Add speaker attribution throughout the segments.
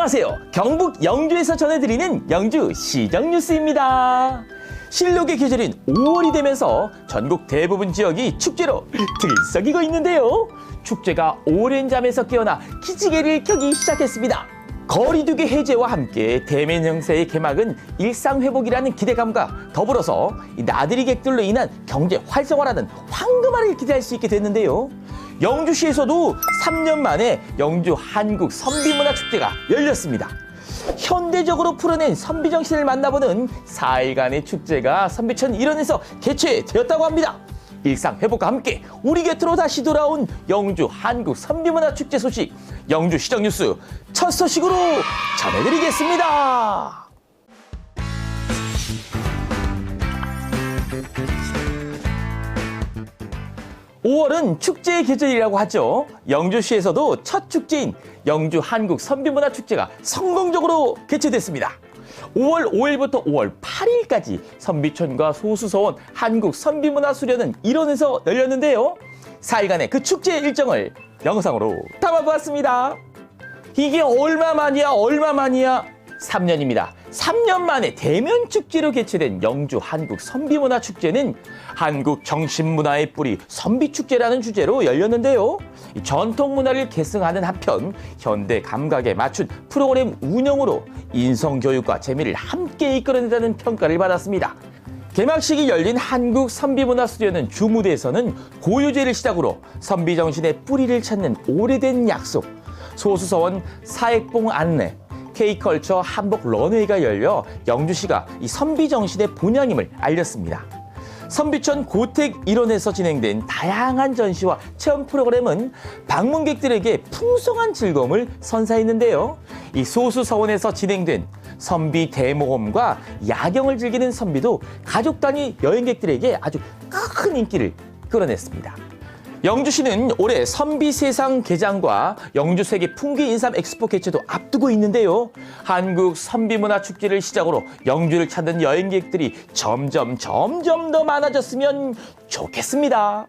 Speaker 1: 안녕하세요. 경북 영주에서 전해드리는 영주 시정 뉴스입니다. 실록의 계절인 5월이 되면서 전국 대부분 지역이 축제로 들썩이고 있는데요. 축제가 오랜 잠에서 깨어나 기지개를 켜기 시작했습니다. 거리두기 해제와 함께 대면 형세의 개막은 일상회복이라는 기대감과 더불어서 나들이 객들로 인한 경제 활성화라는 황금알을 기대할 수 있게 됐는데요. 영주시에서도 3년 만에 영주 한국 선비문화축제가 열렸습니다. 현대적으로 풀어낸 선비 정신을 만나보는 4일간의 축제가 선비촌 일원에서 개최되었다고 합니다. 일상 회복과 함께 우리 곁으로 다시 돌아온 영주 한국 선비문화축제 소식, 영주 시정 뉴스 첫 소식으로 전해드리겠습니다. 5월은 축제의 계절이라고 하죠. 영주시에서도 첫 축제인 영주 한국 선비문화축제가 성공적으로 개최됐습니다. 5월 5일부터 5월 8일까지 선비촌과 소수서원 한국 선비문화수련은 일원에서 열렸는데요. 4일간의 그 축제 일정을 영상으로 담아보았습니다. 이게 얼마 만이야? 3년입니다. 3년 만에 대면 축제로 개최된 영주 한국 선비문화축제는 한국 정신문화의 뿌리 선비축제라는 주제로 열렸는데요. 전통 문화를 계승하는 한편 현대 감각에 맞춘 프로그램 운영으로 인성교육과 재미를 함께 이끌어낸다는 평가를 받았습니다. 개막식이 열린 한국 선비문화수련은 주무대에서는 고유제를 시작으로 선비정신의 뿌리를 찾는 오래된 약속, 소수서원 사액봉 안내, K컬처 한복 런웨이가 열려 영주시가 이 선비정신의 본향임을 알렸습니다. 선비촌 고택 일원에서 진행된 다양한 전시와 체험 프로그램은 방문객들에게 풍성한 즐거움을 선사했는데요. 이 소수서원에서 진행된 선비 대모험과 야경을 즐기는 선비도 가족 단위 여행객들에게 아주 큰 인기를 끌어냈습니다. 영주시는 올해 선비세상 개장과 영주세계 풍기인삼 엑스포 개최도 앞두고 있는데요. 한국 선비문화축제를 시작으로 영주를 찾는 여행객들이 점점 더 많아졌으면 좋겠습니다.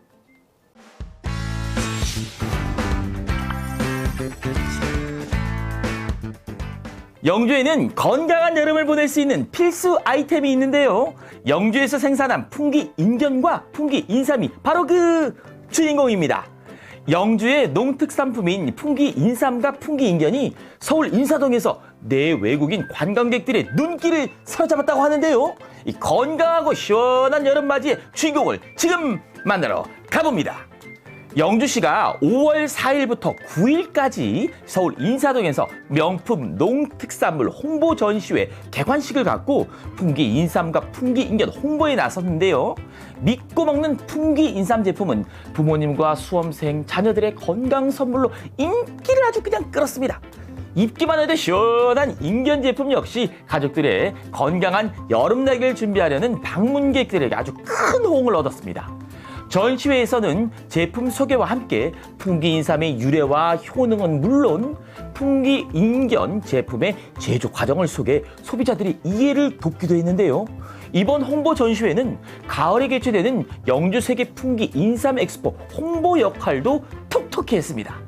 Speaker 1: 영주에는 건강한 여름을 보낼 수 있는 필수 아이템이 있는데요. 영주에서 생산한 풍기인견과 풍기인삼이 바로 그 주인공입니다. 영주의 농특산품인 풍기인삼과 풍기인견이 서울 인사동에서 내외국인 관광객들의 눈길을 사로잡았다고 하는데요. 이 건강하고 시원한 여름맞이의 주인공을 지금 만나러 가봅니다. 영주시가 5월 4일부터 9일까지 서울 인사동에서 명품 농특산물 홍보 전시회 개관식을 갖고 풍기인삼과 풍기인견 홍보에 나섰는데요. 믿고 먹는 풍기인삼 제품은 부모님과 수험생, 자녀들의 건강 선물로 인기를 아주 그냥 끌었습니다. 입기만 해도 시원한 인견 제품 역시 가족들의 건강한 여름나기를 준비하려는 방문객들에게 아주 큰 호응을 얻었습니다. 전시회에서는 제품 소개와 함께 풍기인삼의 유래와 효능은 물론 풍기인견 제품의 제조 과정을 소개해 소비자들이 이해를 돕기도 했는데요. 이번 홍보 전시회는 가을에 개최되는 영주세계 풍기인삼 엑스포 홍보 역할도 톡톡히 했습니다.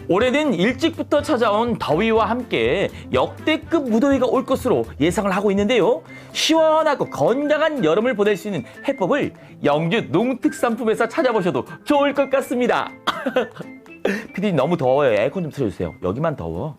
Speaker 1: 올해는 일찍부터 찾아온 더위와 함께 역대급 무더위가 올 것으로 예상을 하고 있는데요. 시원하고 건강한 여름을 보낼 수 있는 해법을 영주 농특산품에서 찾아보셔도 좋을 것 같습니다. 피디님 너무 더워요. 에어컨 좀 틀어주세요. 여기만 더워.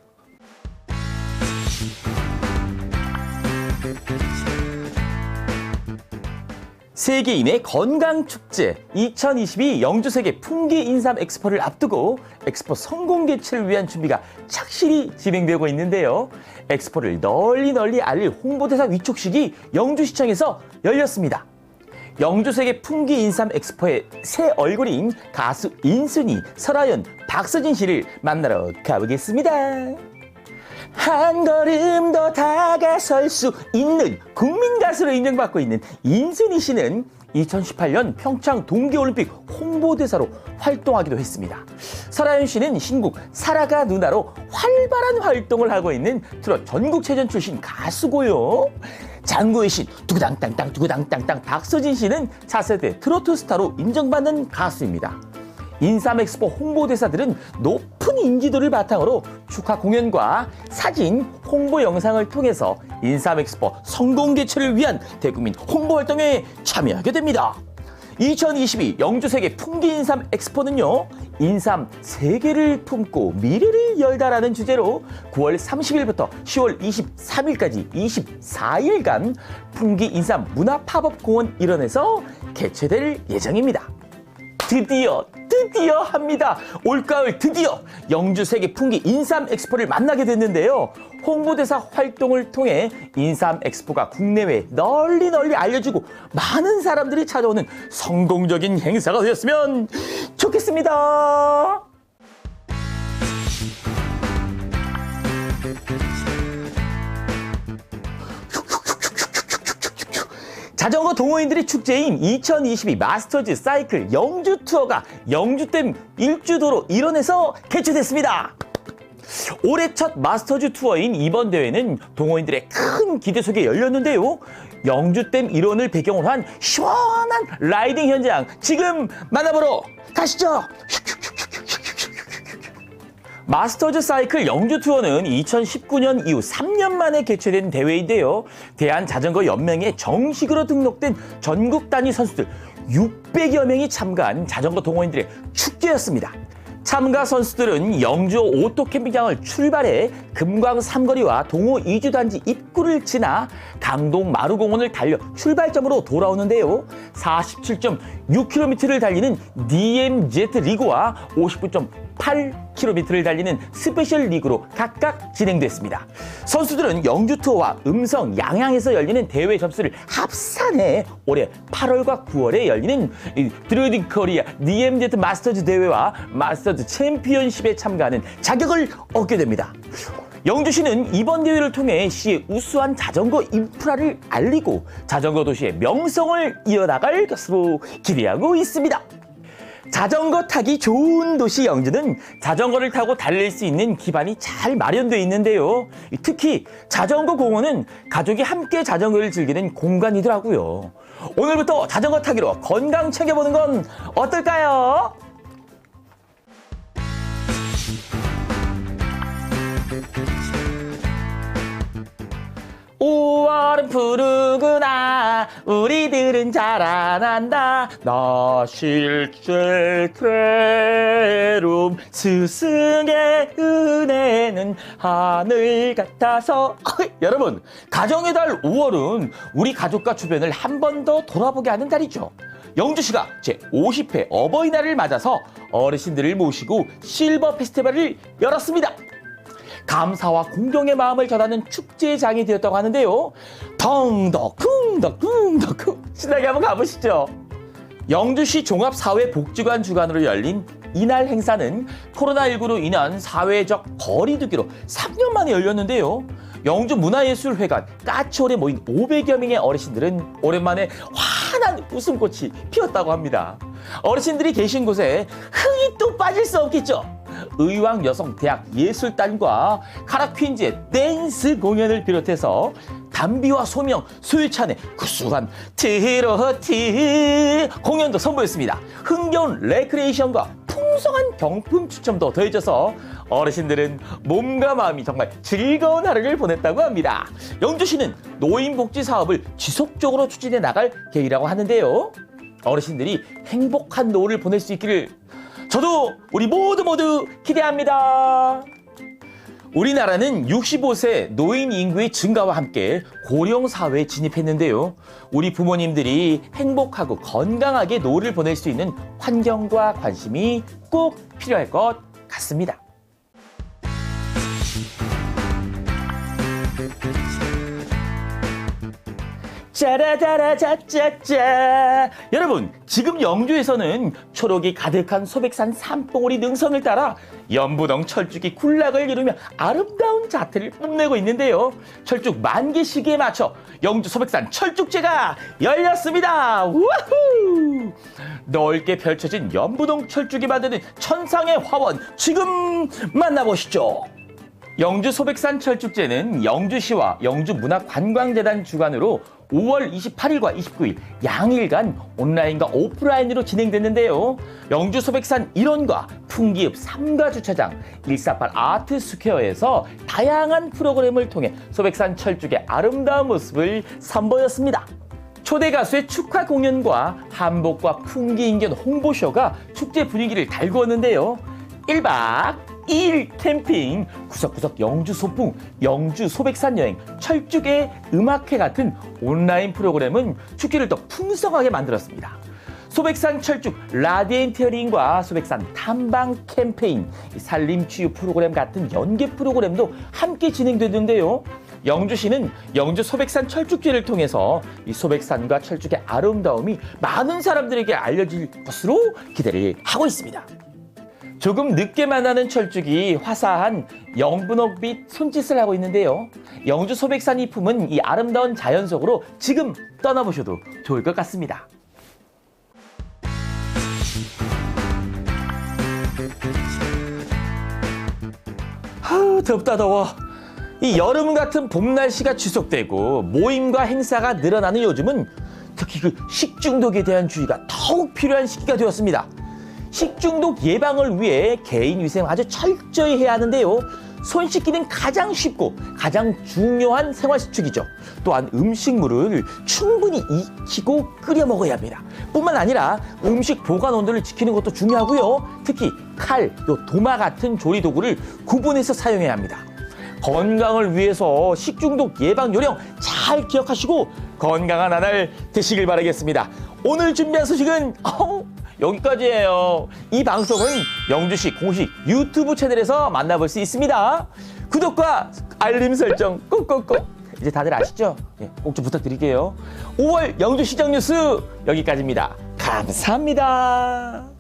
Speaker 1: 세계인의 건강축제 2022 영주세계 풍기인삼 엑스포를 앞두고 엑스포 성공 개최를 위한 준비가 착실히 진행되고 있는데요. 엑스포를 널리 알릴 홍보대사 위촉식이 영주시청에서 열렸습니다. 영주세계 풍기인삼 엑스포의 새 얼굴인 가수 인순이, 설아연, 박서진 씨를 만나러 가보겠습니다. 한 걸음 더 다가설 수 있는 국민 가수로 인정받고 있는 인순이 씨는 2018년 평창 동계올림픽 홍보대사로 활동하기도 했습니다. 설아연 씨는 신곡 사라가 누나로 활발한 활동을 하고 있는 트롯 전국체전 출신 가수고요. 장구의 신 두구당땅땅 두구당땅땅 박서진 씨는 차세대 트로트 스타로 인정받는 가수입니다. 인삼 엑스포 홍보대사들은 높은 인지도를 바탕으로 축하 공연과 사진, 홍보 영상을 통해서 인삼 엑스포 성공 개최를 위한 대국민 홍보 활동에 참여하게 됩니다. 2022 영주세계 풍기인삼 엑스포는요, 인삼 세계를 품고 미래를 열다라는 주제로 9월 30일부터 10월 23일까지 24일간 풍기인삼 문화팝업공원 일원에서 개최될 예정입니다. 드디어 합니다. 올가을 드디어 영주세계 풍기 인삼 엑스포를 만나게 됐는데요. 홍보대사 활동을 통해 인삼 엑스포가 국내외에 널리 알려지고 많은 사람들이 찾아오는 성공적인 행사가 되었으면 좋겠습니다. 자전거 동호인들의 축제인 2022 마스터즈 사이클 영주 투어가 영주댐 일주도로 일원에서 개최됐습니다. 올해 첫 마스터즈 투어인 이번 대회는 동호인들의 큰 기대 속에 열렸는데요. 영주댐 일원을 배경으로 한 시원한 라이딩 현장 지금 만나보러 가시죠. 마스터즈 사이클 영주 투어는 2019년 이후 3년 만에 개최된 대회인데요. 대한자전거연맹에 정식으로 등록된 전국 단위 선수들 600여 명이 참가한 자전거 동호인들의 축제였습니다. 참가 선수들은 영주 오토 캠핑장을 출발해 금광 삼거리와 동호 이주단지 입구를 지나 강동 마루공원을 달려 출발점으로 돌아오는데요. 47.6km를 달리는 DMZ 리그와 59.8km를 달리는 스페셜 리그로 각각 진행됐습니다. 선수들은 영주 투어와 음성, 양양에서 열리는 대회 점수를 합산해 올해 8월과 9월에 열리는 드루이딩 코리아 DMZ 마스터즈 대회와 마스터즈 챔피언십에 참가하는 자격을 얻게 됩니다. 영주시는 이번 대회를 통해 시의 우수한 자전거 인프라를 알리고 자전거 도시의 명성을 이어나갈 것으로 기대하고 있습니다. 자전거 타기 좋은 도시 영주는 자전거를 타고 달릴 수 있는 기반이 잘 마련되어 있는데요. 특히 자전거 공원은 가족이 함께 자전거를 즐기는 공간이더라고요. 오늘부터 자전거 타기로 건강 챙겨보는 건 어떨까요? 오월은 푸르구나 우리들은 자라난다 나 실제 괴로움 스승의 은혜는 하늘 같아서 여러분 가정의 달 5월은 우리 가족과 주변을 한 번 더 돌아보게 하는 달이죠. 영주시가 제50회 어버이날을 맞아서 어르신들을 모시고 실버 페스티벌을 열었습니다. 감사와 공경의 마음을 전하는 축제장이 되었다고 하는데요. 덩덕쿵 신나게 한번 가보시죠. 영주시 종합사회복지관 주관으로 열린 이날 행사는 코로나19로 인한 사회적 거리 두기로 3년 만에 열렸는데요. 영주문화예술회관 까치홀에 모인 500여 명의 어르신들은 오랜만에 환한 웃음꽃이 피었다고 합니다. 어르신들이 계신 곳에 흥이 또 빠질 수 없겠죠. 의왕여성대학예술단과 카라퀸즈의 댄스 공연을 비롯해서 담비와 소명, 소유찬의 구수한 트로트 공연도 선보였습니다. 흥겨운 레크레이션과 풍성한 경품 추첨도 더해져서 어르신들은 몸과 마음이 정말 즐거운 하루를 보냈다고 합니다. 영주시는 노인복지 사업을 지속적으로 추진해 나갈 계획이라고 하는데요. 어르신들이 행복한 노후를 보낼 수 있기를 저도 우리 모두 기대합니다. 우리나라는 65세 노인 인구의 증가와 함께 고령 사회에 진입했는데요. 우리 부모님들이 행복하고 건강하게 노후를 보낼 수 있는 환경과 관심이 꼭 필요할 것 같습니다. 짜라짜라짜짜짜 여러분 지금 영주에서는 초록이 가득한 소백산 산봉우리 능선을 따라 연부동 철쭉이 군락을 이루며 아름다운 자태를 뽐내고 있는데요. 철쭉 만개 시기에 맞춰 영주 소백산 철쭉제가 열렸습니다. 우후! 넓게 펼쳐진 연부동 철쭉이 만드는 천상의 화원 지금 만나보시죠. 영주 소백산 철쭉제는 영주시와 영주문화관광재단 주관으로 5월 28일과 29일 양일간 온라인과 오프라인으로 진행됐는데요. 영주 소백산 1원과 풍기읍 3가 주차장 148 아트스퀘어에서 다양한 프로그램을 통해 소백산 철쭉의 아름다운 모습을 선보였습니다. 초대 가수의 축하 공연과 한복과 풍기인견 홍보쇼가 축제 분위기를 달구었는데요. 1박 2일 캠핑, 구석구석 영주 소풍, 영주 소백산 여행, 철쭉의 음악회 같은 온라인 프로그램은 축제를 더 풍성하게 만들었습니다. 소백산 철쭉 라디엔티어링과 소백산 탐방 캠페인, 산림치유 프로그램 같은 연계 프로그램도 함께 진행되는데요. 영주시는 영주 소백산 철쭉제를 통해서 이 소백산과 철쭉의 아름다움이 많은 사람들에게 알려질 것으로 기대를 하고 있습니다. 조금 늦게 만나는 철쭉이 화사한 영분홍빛 손짓을 하고 있는데요. 영주 소백산이 품은 이 아름다운 자연 속으로 지금 떠나보셔도 좋을 것 같습니다. 덥다 더워. 이 여름 같은 봄 날씨가 지속되고 모임과 행사가 늘어나는 요즘은 특히 그 식중독에 대한 주의가 더욱 필요한 시기가 되었습니다. 식중독 예방을 위해 개인 위생 아주 철저히 해야 하는데요. 손 씻기는 가장 쉽고 가장 중요한 생활수칙이죠. 또한 음식물을 충분히 익히고 끓여 먹어야 합니다. 뿐만 아니라 음식 보관 온도를 지키는 것도 중요하고요. 특히 칼, 도마 같은 조리도구를 구분해서 사용해야 합니다. 건강을 위해서 식중독 예방 요령 잘 기억하시고 건강한 한 알 되시길 바라겠습니다. 오늘 준비한 소식은 여기까지예요. 이 방송은 영주시 공식 유튜브 채널에서 만나볼 수 있습니다. 구독과 알림 설정 꾹꾹꾹. 이제 다들 아시죠? 꼭 좀 부탁드릴게요. 5월 영주시정 뉴스 여기까지입니다. 감사합니다.